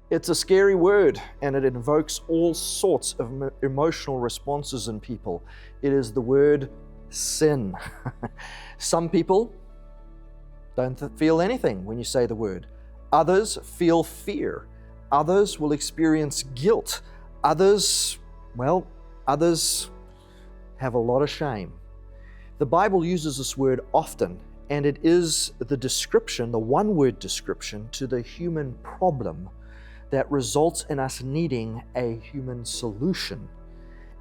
It's a scary word, and it invokes all sorts of emotional responses in people. It is the word sin. Some people don't feel anything when you say the word. Others feel fear. Others will experience guilt. Others have a lot of shame. The Bible uses this word often, and it is the description, the one-word description to the human problem that results in us needing a human solution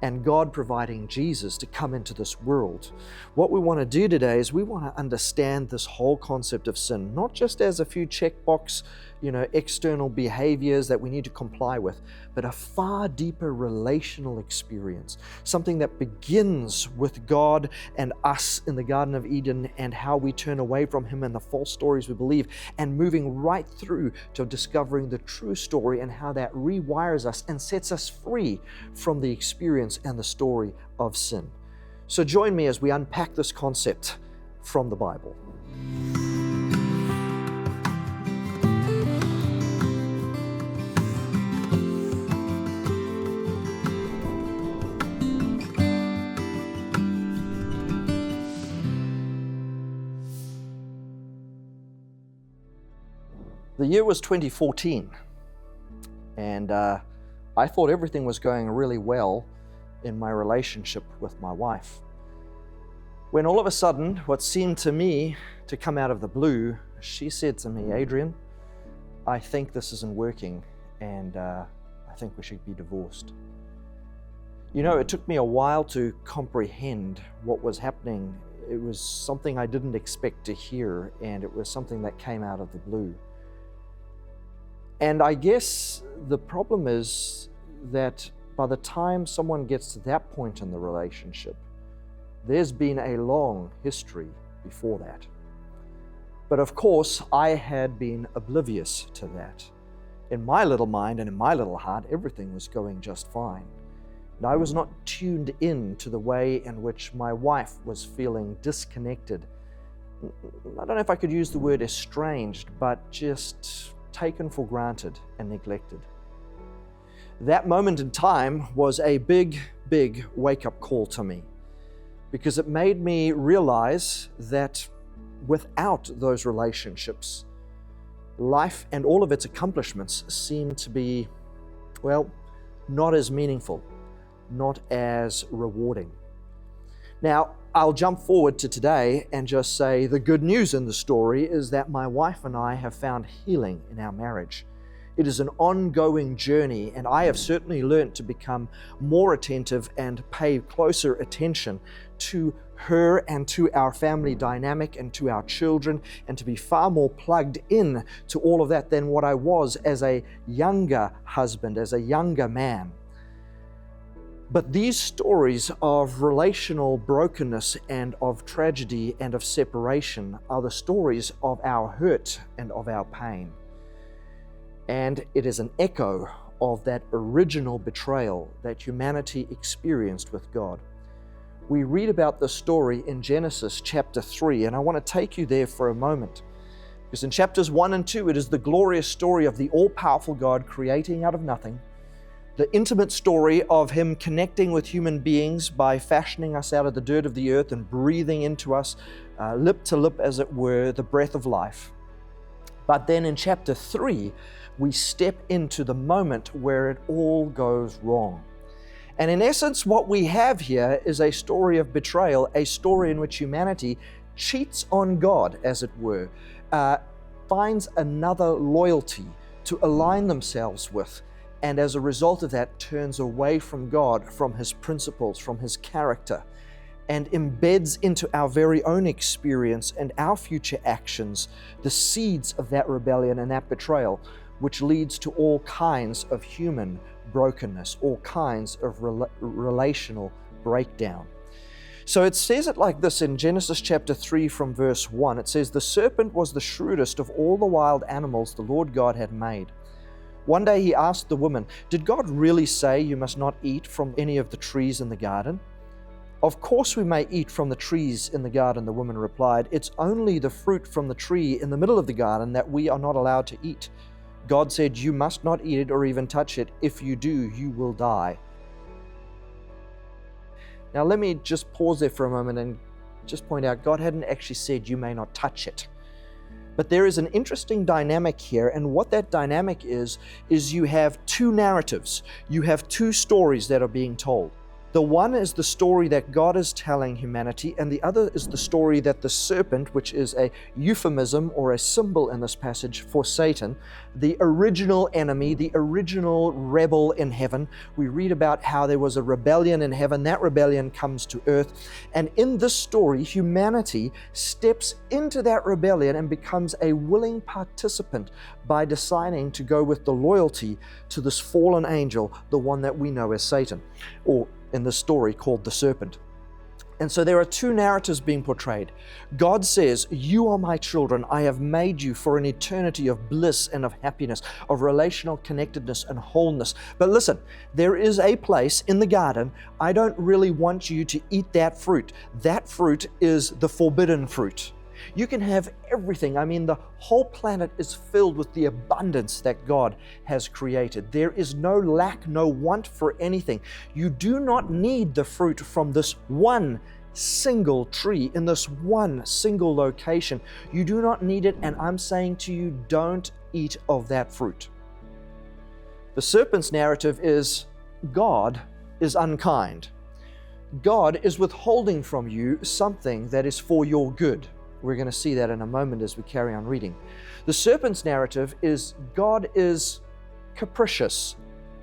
and God providing Jesus to come into this world. What we want to do today is we want to understand this whole concept of sin, not just as a few checkbox, external behaviors that we need to comply with, but a far deeper relational experience, something that begins with God and us in the Garden of Eden and how we turn away from Him and the false stories we believe, and moving right through to discovering the true story and how that rewires us and sets us free from the experience and the story of sin. So join me as we unpack this concept from the Bible. The year was 2014, and I thought everything was going really well in my relationship with my wife. When all of a sudden, what seemed to me to come out of the blue, she said to me, "Adrian, I think this isn't working, and I think we should be divorced." It took me a while to comprehend what was happening. It was something I didn't expect to hear, and it was something that came out of the blue. And I guess the problem is that by the time someone gets to that point in the relationship, there's been a long history before that. But of course, I had been oblivious to that. In my little mind and in my little heart, everything was going just fine. And I was not tuned in to the way in which my wife was feeling disconnected. I don't know if I could use the word estranged, but just taken for granted and neglected. That moment in time was a big wake-up call to me, because it made me realize that without those relationships, life and all of its accomplishments seemed to be, not as meaningful, not as rewarding. Now, I'll jump forward to today and just say the good news in the story is that my wife and I have found healing in our marriage. It is an ongoing journey, and I have certainly learned to become more attentive and pay closer attention to her and to our family dynamic and to our children, and to be far more plugged in to all of that than what I was as a younger husband, as a younger man. But these stories of relational brokenness and of tragedy and of separation are the stories of our hurt and of our pain. And it is an echo of that original betrayal that humanity experienced with God. We read about the story in Genesis chapter 3, and I want to take you there for a moment. Because in chapters 1 and 2, it is the glorious story of the all-powerful God creating out of nothing, the intimate story of Him connecting with human beings by fashioning us out of the dirt of the earth and breathing into us, lip to lip as it were, the breath of life. But then in chapter 3, we step into the moment where it all goes wrong. And in essence, what we have here is a story of betrayal, a story in which humanity cheats on God, as it were, finds another loyalty to align themselves with, and as a result of that turns away from God, from His principles, from His character, and embeds into our very own experience and our future actions the seeds of that rebellion and that betrayal, which leads to all kinds of human brokenness, all kinds of relational breakdown. So it says it like this in Genesis chapter 3 from verse 1. It says, "The serpent was the shrewdest of all the wild animals the Lord God had made. One day he asked the woman, 'Did God really say you must not eat from any of the trees in the garden?' 'Of course we may eat from the trees in the garden,' the woman replied. 'It's only the fruit from the tree in the middle of the garden that we are not allowed to eat. God said, you must not eat it or even touch it. If you do, you will die. Now let me just pause there for a moment and just point out, God hadn't actually said you may not touch it. But there is an interesting dynamic here, and what that dynamic is you have two narratives. You have two stories that are being told. The one is the story that God is telling humanity, and the other is the story that the serpent, which is a euphemism or a symbol in this passage for Satan, the original enemy, the original rebel in heaven. We read about how there was a rebellion in heaven. That rebellion comes to earth. And in this story, humanity steps into that rebellion and becomes a willing participant by deciding to go with the loyalty to this fallen angel, the one that we know as Satan, or in the story called the serpent. And so there are two narratives being portrayed. God says, you are my children. I have made you for an eternity of bliss and of happiness, of relational connectedness and wholeness. But listen, there is a place in the garden. I don't really want you to eat that fruit. That fruit is the forbidden fruit. You can have everything. I mean, the whole planet is filled with the abundance that God has created. There is no lack, no want for anything. You do not need the fruit from this one single tree in this one single location. You do not need it, and I'm saying to you, don't eat of that fruit. The serpent's narrative is God is unkind. God is withholding from you something that is for your good. We're going to see that in a moment as we carry on reading. The serpent's narrative is God is capricious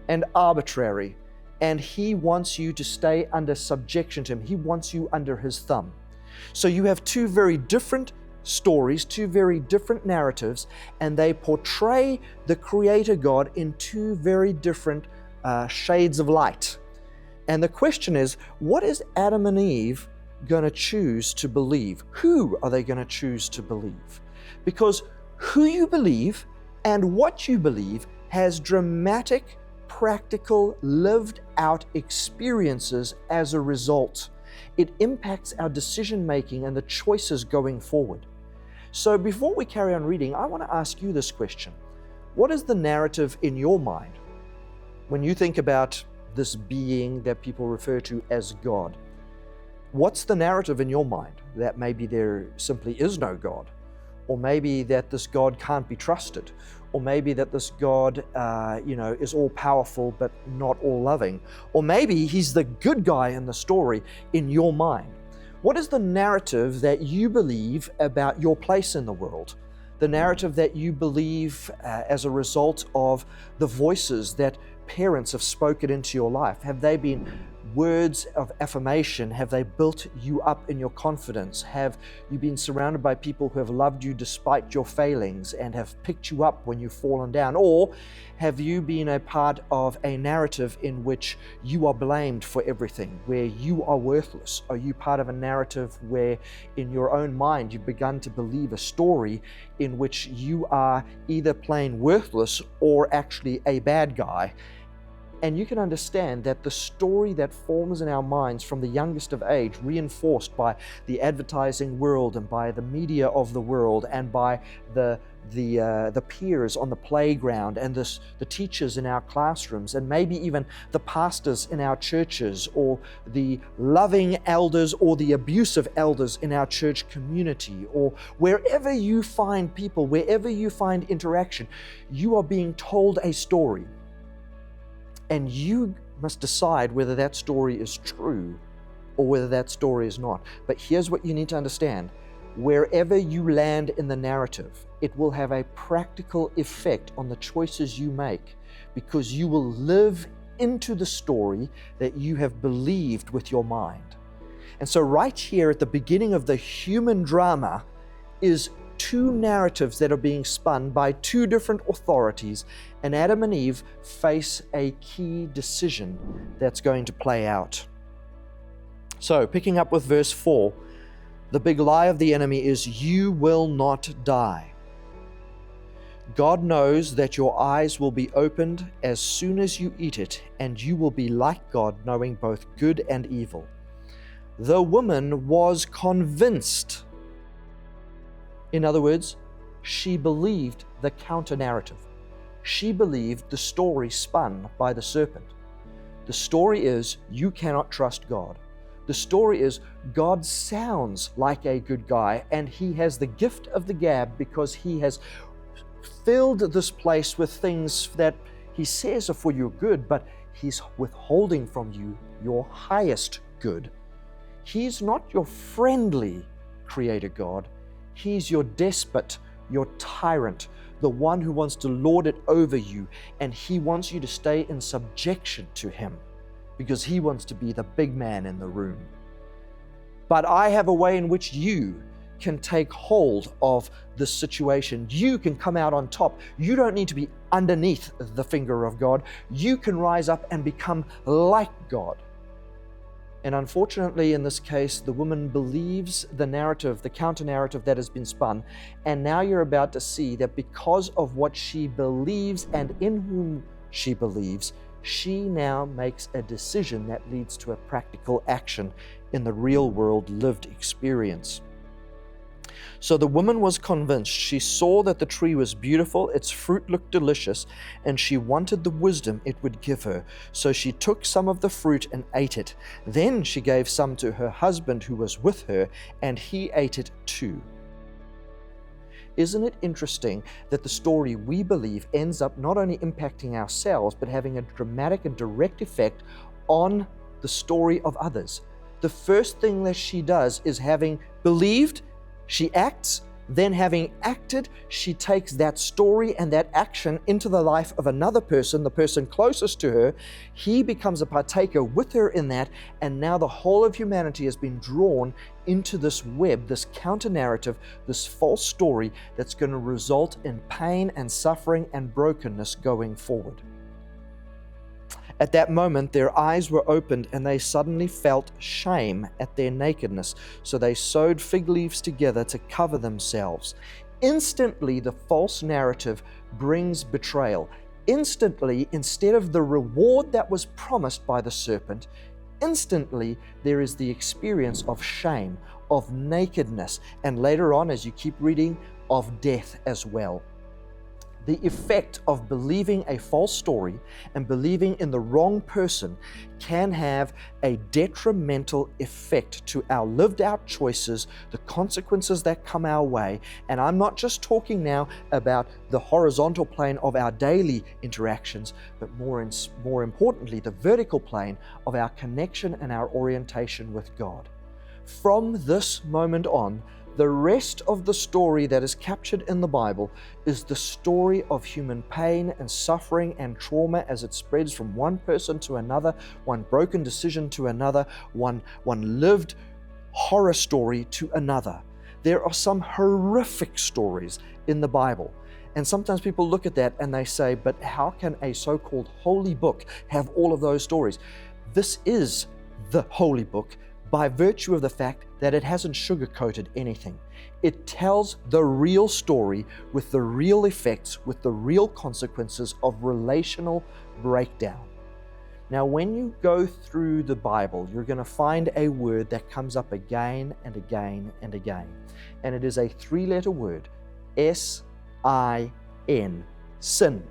and arbitrary, and he wants you to stay under subjection to him. He wants you under his thumb. So you have two very different stories, two very different narratives, and they portray the Creator God in two very different shades of light. And the question is, what is Adam and Eve going to choose to believe? Who are they going to choose to believe? Because who you believe and what you believe has dramatic, practical, lived out experiences as a result. It impacts our decision making and the choices going forward. So before we carry on reading, I want to ask you this question. What is the narrative in your mind when you think about this being that people refer to as God? What's the narrative in your mind? That maybe there simply is no God, or maybe that this God can't be trusted, or maybe that this God, is all powerful but not all loving, or maybe he's the good guy in the story in your mind. What is the narrative that you believe about your place in the world? The narrative that you believe as a result of the voices that parents have spoken into your life? Have they been words of affirmation? Have they built you up in your confidence? Have you been surrounded by people who have loved you despite your failings and have picked you up when you've fallen down? Or have you been a part of a narrative in which you are blamed for everything, where you are worthless? Are you part of a narrative where in your own mind you've begun to believe a story in which you are either plain worthless or actually a bad guy? And you can understand that the story that forms in our minds from the youngest of age, reinforced by the advertising world and by the media of the world and by the peers on the playground and the teachers in our classrooms and maybe even the pastors in our churches or the loving elders or the abusive elders in our church community, or wherever you find people, wherever you find interaction, you are being told a story. And you must decide whether that story is true or whether that story is not. But here's what you need to understand. Wherever you land in the narrative, it will have a practical effect on the choices you make, because you will live into the story that you have believed with your mind. And so right here at the beginning of the human drama is two narratives that are being spun by two different authorities, and Adam and Eve face a key decision that's going to play out. So, picking up with verse 4, the big lie of the enemy is, you will not die. God knows that your eyes will be opened as soon as you eat it, and you will be like God, knowing both good and evil. The woman was convinced. In other words, she believed the counter-narrative. she believed the story spun by the serpent. The story is you cannot trust God. The story is God sounds like a good guy, and he has the gift of the gab because he has filled this place with things that he says are for your good, but he's withholding from you your highest good. He's not your friendly creator God. He's your despot, your tyrant, the one who wants to lord it over you, and he wants you to stay in subjection to him because he wants to be the big man in the room. But I have a way in which you can take hold of this situation. You can come out on top. You don't need to be underneath the finger of God. You can rise up and become like God. And unfortunately, in this case, the woman believes the narrative, the counter-narrative that has been spun. And now you're about to see that because of what she believes and in whom she believes, she now makes a decision that leads to a practical action in the real world lived experience. So the woman was convinced. She saw that the tree was beautiful, its fruit looked delicious, and she wanted the wisdom it would give her. So she took some of the fruit and ate it. Then she gave some to her husband who was with her, and he ate it too. Isn't it interesting that the story we believe ends up not only impacting ourselves, but having a dramatic and direct effect on the story of others? The first thing that she does is, having believed, she acts. Then having acted, she takes that story and that action into the life of another person, the person closest to her. He becomes a partaker with her in that, and now the whole of humanity has been drawn into this web, this counter-narrative, this false story that's going to result in pain and suffering and brokenness going forward. At that moment, their eyes were opened, and they suddenly felt shame at their nakedness. So they sewed fig leaves together to cover themselves. Instantly, the false narrative brings betrayal. Instantly, instead of the reward that was promised by the serpent, instantly there is the experience of shame, of nakedness, and later on, as you keep reading, of death as well. The effect of believing a false story and believing in the wrong person can have a detrimental effect to our lived out choices, the consequences that come our way. And I'm not just talking now about the horizontal plane of our daily interactions, but more importantly, the vertical plane of our connection and our orientation with God. From this moment on, the rest of the story that is captured in the Bible is the story of human pain and suffering and trauma as it spreads from one person to another, one broken decision to another, one lived horror story to another. There are some horrific stories in the Bible. And sometimes people look at that and they say, but how can a so-called holy book have all of those stories? This is the holy book by virtue of the fact that it hasn't sugarcoated anything. It tells the real story with the real effects, with the real consequences of relational breakdown. Now, when you go through the Bible, you're going to find a word that comes up again and again and again. And it is a three-letter word, S-I-N, sin.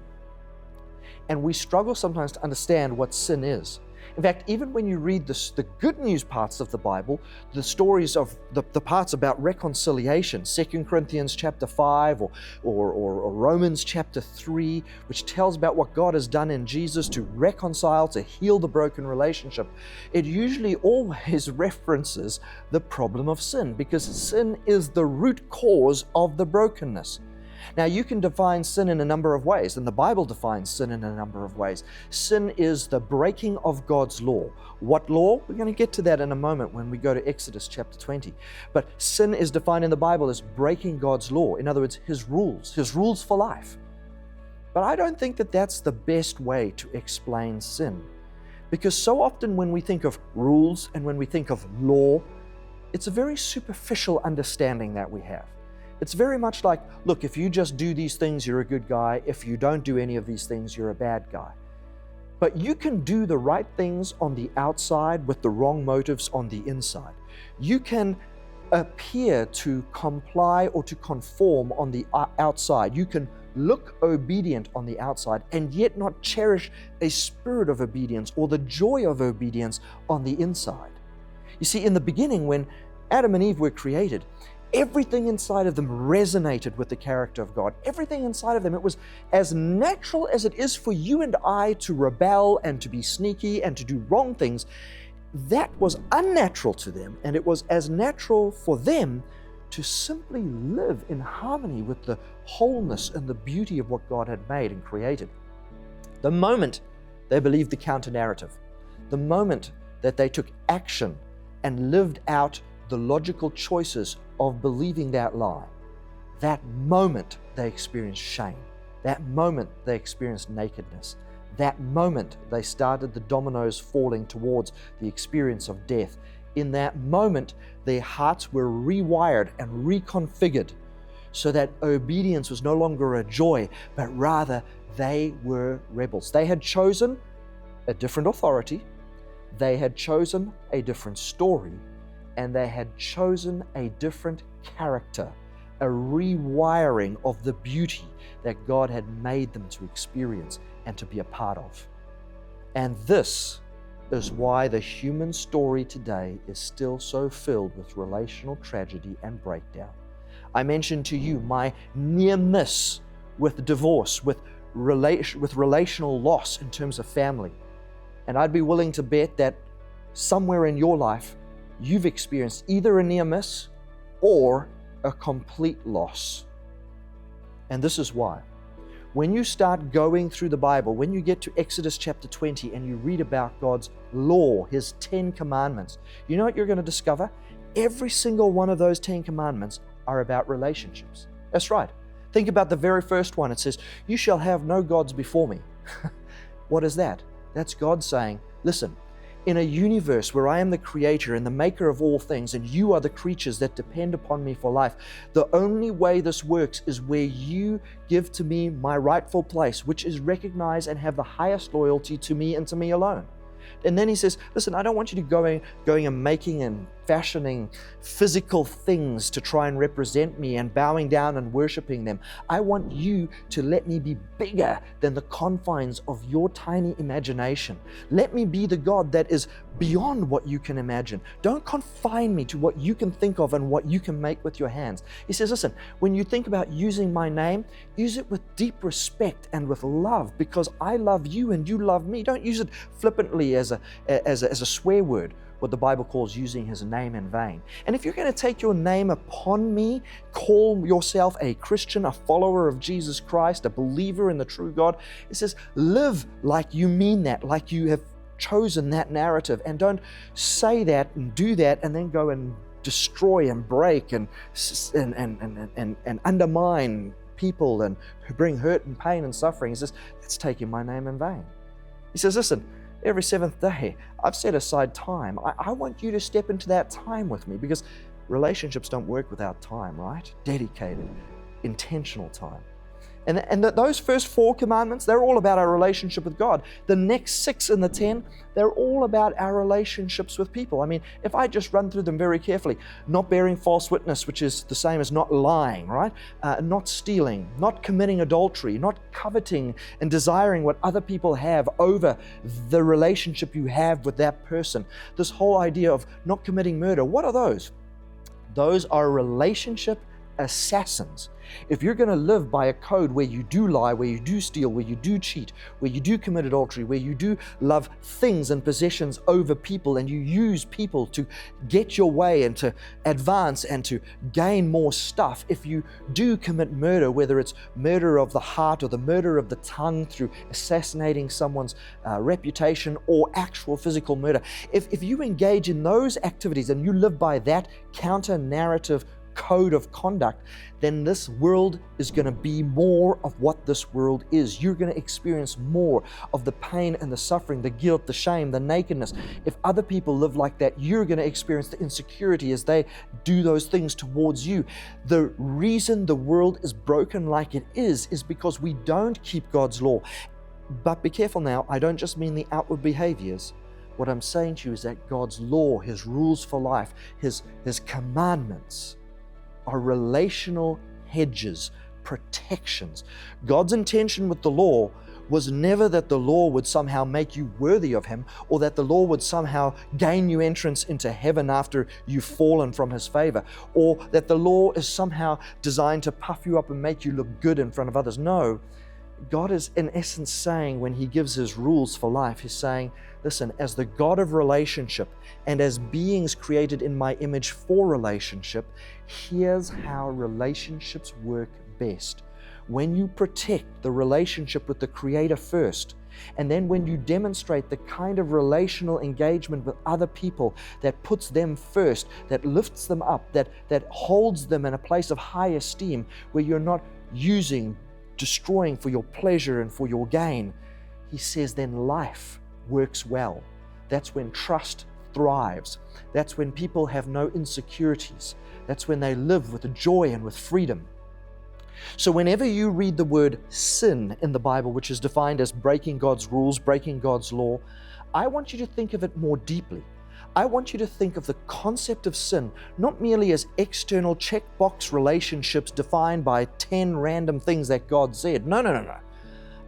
And we struggle sometimes to understand what sin is. In fact, even when you read the good news parts of the Bible, the stories of the parts about reconciliation, 2 Corinthians chapter 5 or Romans chapter 3, which tells about what God has done in Jesus to reconcile, to heal the broken relationship, it usually always references the problem of sin, because sin is the root cause of the brokenness. Now, you can define sin in a number of ways, and the Bible defines sin in a number of ways. Sin is the breaking of God's law. What law? We're going to get to that in a moment when we go to Exodus chapter 20. But sin is defined in the Bible as breaking God's law. In other words, His rules for life. But I don't think that that's the best way to explain sin. Because so often when we think of rules and when we think of law, it's a very superficial understanding that we have. It's very much like, look, if you just do these things, you're a good guy. If you don't do any of these things, you're a bad guy. But you can do the right things on the outside with the wrong motives on the inside. You can appear to comply or to conform on the outside. You can look obedient on the outside and yet not cherish a spirit of obedience or the joy of obedience on the inside. You see, in the beginning, when Adam and Eve were created, everything inside of them resonated with the character of God. Everything inside of them, it was as natural as it is for you and I to rebel and to be sneaky and to do wrong things. That was unnatural to them, and it was as natural for them to simply live in harmony with the wholeness and the beauty of what God had made and created. The moment they believed the counter-narrative, the moment that they took action and lived out the logical choices of believing that lie, that moment they experienced shame. That moment they experienced nakedness. That moment they started the dominoes falling towards the experience of death. In that moment, their hearts were rewired and reconfigured so that obedience was no longer a joy, but rather they were rebels. They had chosen a different authority, they had chosen a different story, and they had chosen a different character, a rewiring of the beauty that God had made them to experience and to be a part of. And this is why the human story today is still so filled with relational tragedy and breakdown. I mentioned to you my near miss with divorce, with relational loss in terms of family. And I'd be willing to bet that somewhere in your life, you've experienced either a near miss or a complete loss. And this is why. When you start going through the Bible, when you get to Exodus chapter 20 and you read about God's law, His 10 commandments, you know what you're going to discover? Every single one of those 10 commandments are about relationships. That's right. Think about the very first one. It says, "You shall have no gods before me." What is that? That's God saying, listen, in a universe where I am the creator and the maker of all things, and you are the creatures that depend upon me for life, the only way this works is where you give to me my rightful place, which is recognize and have the highest loyalty to me and to me alone. And then he says, listen, I don't want you to going and making and fashioning physical things to try and represent me and bowing down and worshiping them. I want you to let me be bigger than the confines of your tiny imagination. Let me be the God that is beyond what you can imagine. Don't confine me to what you can think of and what you can make with your hands. He says, listen, when you think about using my name, use it with deep respect and with love, because I love you and you love me. Don't use it flippantly as a swear word, what the Bible calls using His name in vain. And if you're going to take your name upon me, call yourself a Christian, a follower of Jesus Christ, a believer in the true God, it says, live like you mean that, like you have chosen that narrative, and don't say that and do that and then go and destroy and break and undermine people and bring hurt and pain and suffering. He says, that's taking my name in vain. He says, listen, every seventh day, I've set aside time. I want you to step into that time with me, because relationships don't work without time, right? Dedicated, intentional time. And those first 4 commandments, they're all about our relationship with God. The next 6 in the 10, they're all about our relationships with people. I mean, if I just run through them very carefully, not bearing false witness, which is the same as not lying, right? Not stealing, not committing adultery, not coveting and desiring what other people have over the relationship you have with that person. This whole idea of not committing murder, what are those? Those are relationship assassins. If you're going to live by a code where you do lie, where you do steal, where you do cheat, where you do commit adultery, where you do love things and possessions over people, and you use people to get your way and to advance and to gain more stuff, if you do commit murder, whether it's murder of the heart or the murder of the tongue through assassinating someone's reputation or actual physical murder, if you engage in those activities and you live by that counter-narrative code of conduct, then this world is going to be more of what this world is. You're going to experience more of the pain and the suffering, the guilt, the shame, the nakedness. If other people live like that, you're going to experience the insecurity as they do those things towards you. The reason the world is broken like it is because we don't keep God's law. But be careful now, I don't just mean the outward behaviors. What I'm saying to you is that God's law, His rules for life, His commandments, are relational hedges protections. God's intention with the law was never that the law would somehow make you worthy of Him, or that the law would somehow gain you entrance into heaven after you've fallen from His favor, or that the law is somehow designed to puff you up and make you look good in front of others. No, God is in essence saying, when He gives His rules for life, He's saying, listen, as the God of relationship and as beings created in my image for relationship, here's how relationships work best. When you protect the relationship with the Creator first, and then when you demonstrate the kind of relational engagement with other people that puts them first, that lifts them up, that holds them in a place of high esteem, where you're not destroying for your pleasure and for your gain, He says then life works well. That's when trust thrives. That's when people have no insecurities. That's when they live with joy and with freedom. So whenever you read the word sin in the Bible, which is defined as breaking God's rules, breaking God's law, I want you to think of it more deeply. I want you to think of the concept of sin not merely as external checkbox relationships defined by 10 random things that God said. No.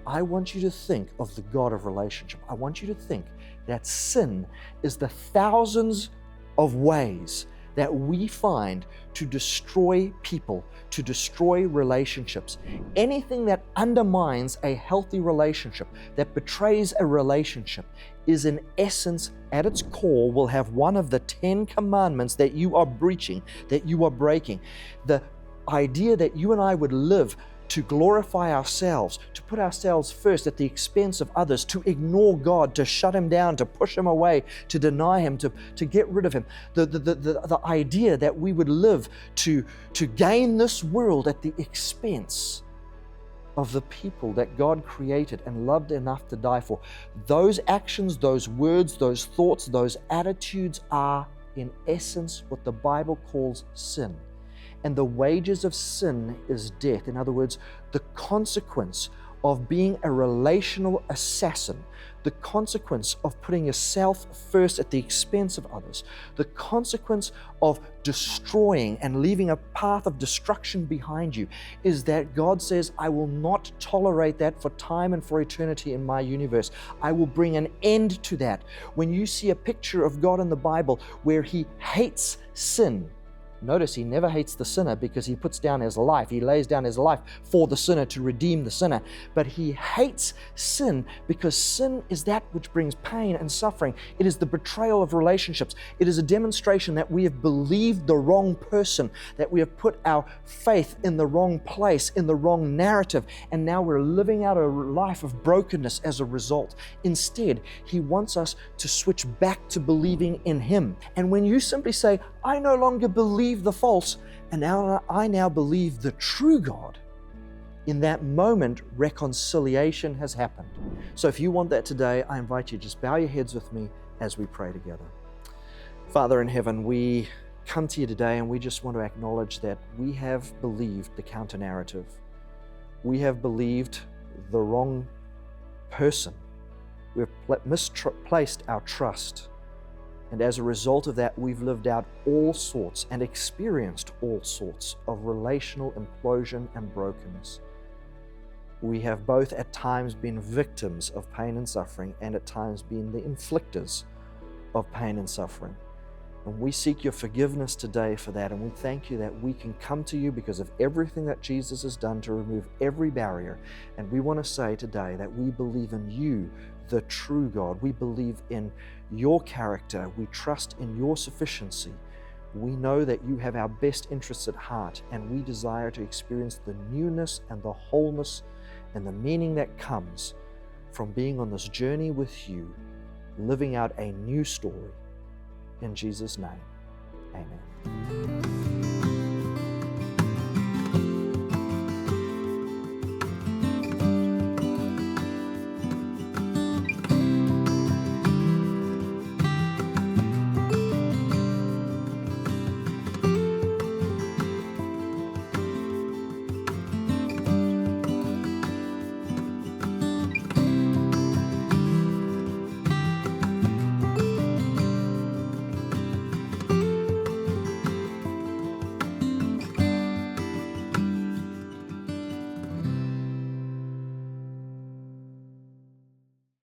I want you to think of the God of relationship. I want you to think that sin is the thousands of ways that we find to destroy people, to destroy relationships. Anything that undermines a healthy relationship, that betrays a relationship, is in essence, at its core, will have one of the 10 commandments that you are breaching, that you are breaking. The idea that you and I would live to glorify ourselves, to put ourselves first at the expense of others, to ignore God, to shut Him down, to push Him away, to deny Him, to get rid of Him. The idea that we would live to gain this world at the expense of the people that God created and loved enough to die for. Those actions, those words, those thoughts, those attitudes are in essence what the Bible calls sin. And the wages of sin is death. In other words, the consequence of being a relational assassin, the consequence of putting yourself first at the expense of others, the consequence of destroying and leaving a path of destruction behind you, is that God says, I will not tolerate that for time and for eternity in my universe. I will bring an end to that. When you see a picture of God in the Bible where He hates sin, notice He never hates the sinner because He puts down His life. He lays down His life for the sinner to redeem the sinner. But He hates sin because sin is that which brings pain and suffering. It is the betrayal of relationships. It is a demonstration that we have believed the wrong person, that we have put our faith in the wrong place, in the wrong narrative, and now we're living out a life of brokenness as a result. Instead, He wants us to switch back to believing in Him. And when you simply say, I no longer believe the false, and now I believe the true God, in that moment, reconciliation has happened. So if you want that today, I invite you to just bow your heads with me as we pray together. Father in heaven, we come to you today and we just want to acknowledge that we have believed the counter-narrative. We have believed the wrong person. We've misplaced our trust. And as a result of that, we've lived out all sorts and experienced all sorts of relational implosion and brokenness. We have both at times been victims of pain and suffering, and at times been the inflictors of pain and suffering. And we seek your forgiveness today for that, and we thank you that we can come to you because of everything that Jesus has done to remove every barrier. And we want to say today that we believe in you, the true God. We believe in your character. We trust in your sufficiency. We know that you have our best interests at heart, and we desire to experience the newness and the wholeness and the meaning that comes from being on this journey with you, living out a new story. In Jesus' name, amen.